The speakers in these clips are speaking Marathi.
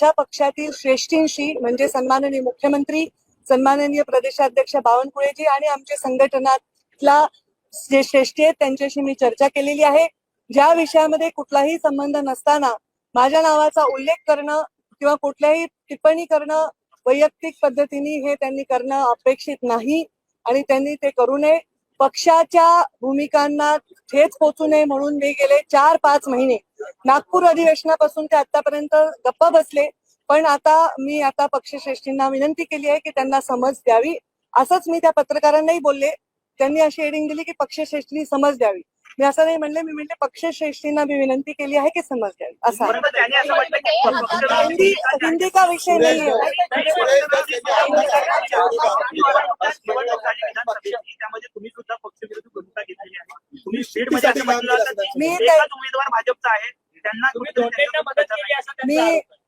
माझ्या पक्षातील श्रेष्ठींशी म्हणजे सन्माननीय मुख्यमंत्री, सन्माननीय प्रदेशाध्यक्ष बावनकुळेजी आणि आमच्या संघटनातला जे श्रेष्ठी आहेत त्यांच्याशी मी चर्चा केलेली आहे. ज्या विषयामध्ये कुठलाही संबंध नसताना माझ्या नावाचा उल्लेख करणं किंवा कुठल्याही टिप्पणी करणं वैयक्तिक पद्धतीने हे त्यांनी करणं अपेक्षित नाही आणि त्यांनी ते करू नये. पक्षाच्या भूमिकांना ठेच पोचू नये म्हणून मी गेले 4-5 महिने नागपूर अधिवेशनापासून ते आतापर्यंत गप्पा बसले. पण मी पक्षश्रेष्ठींना विनंती केली आहे की त्यांना समज द्यावी. असंच मी त्या पत्रकारांनाही बोलले. त्यांनी अशी हेडिंग दिली की पक्षश्रेष्ठींनी समज द्यावी. मी असं नाही म्हणले, मी म्हणले पक्षश्रेष्ठींना मी विनंती केली आहे की समज द्यावी. असं हिंदी का विषय नाही है.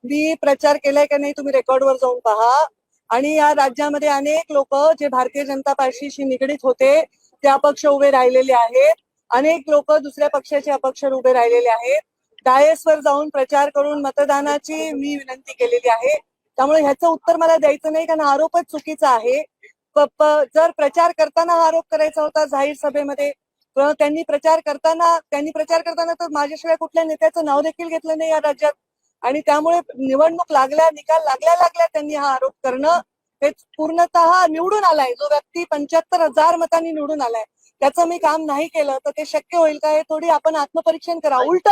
मी प्रचार केलाय का नाही तुम्ही रेकॉर्डवर जाऊन पहा. आणि या राज्यामध्ये अनेक लोक जे भारतीय जनता पार्टीशी निगडीत होते ते अपक्ष उभे राहिलेले आहेत. अनेक लोक दुसऱ्या पक्षाचे अपक्ष उभे राहिलेले आहेत. डायसवर जाऊन प्रचार करून मतदानाची मी विनंती केलेली आहे. त्यामुळे ह्याचं उत्तर मला द्यायचं नाही कारण आरोपच चुकीचा आहे. जर प्रचार करताना हा आरोप करायचा होता जाहीर सभेमध्ये त्यांनी प्रचार करताना तर माझ्याशिवाय कुठल्या नेत्याचं नाव देखील घेतलं नाही या राज्यात. आणि त्यामुळे निवडणूक निकाल लागल्या त्यांनी हा आरोप करणं हे पूर्णतः निवडून आलाय जो व्यक्ती 75,000 मतांनी निवडून आलाय त्याचं मी काम नाही केलं तर ते शक्य होईल का हे थोडी आपण आत्मपरीक्षण करा. उलट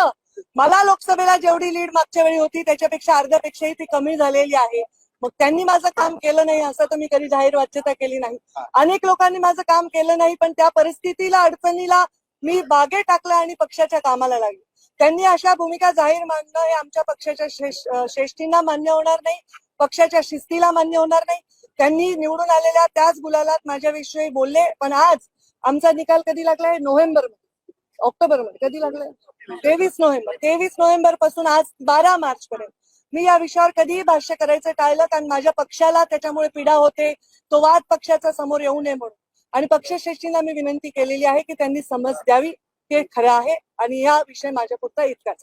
मला लोकसभेला जेवढी लीड मागच्या वेळी होती त्याच्यापेक्षा अर्ध्यापेक्षाही ती कमी झालेली आहे. मग त्यांनी माझं काम केलं नाही असं तर मी कधी जाहीर वाच्यता केली नाही. अनेक लोकांनी माझं काम केलं नाही पण त्या परिस्थितीला अडचणीला मी बागे टाकला आणि पक्षाच्या कामाला लागले. त्यांनी अशा भूमिका जाहीर मांडणं हे आमच्या पक्षाच्या श्रेष्ठींना मान्य होणार नाही, पक्षाच्या शिस्तीला मान्य होणार नाही. त्यांनी निवडून आलेल्या त्याच गुलालात माझ्याविषयी बोलले. पण आज आमचा निकाल कधी लागलाय? ऑक्टोबरमध्ये कधी लागलाय? 23 नोव्हेंबर पासून आज 12 मार्च पर्यंत मी या विषयावर कधीही भाष्य करायचं टाळलं कारण माझ्या पक्षाला त्याच्यामुळे पीडा होते. तो वाद पक्षाचा समोर येऊ नये म्हणून. आणि पक्षश्रेष्ठींना मी विनंती केलेली आहे की त्यांनी समज द्यावी. ते खरं आहे आणि या विषय माझ्या पुरता इतकाच आहे.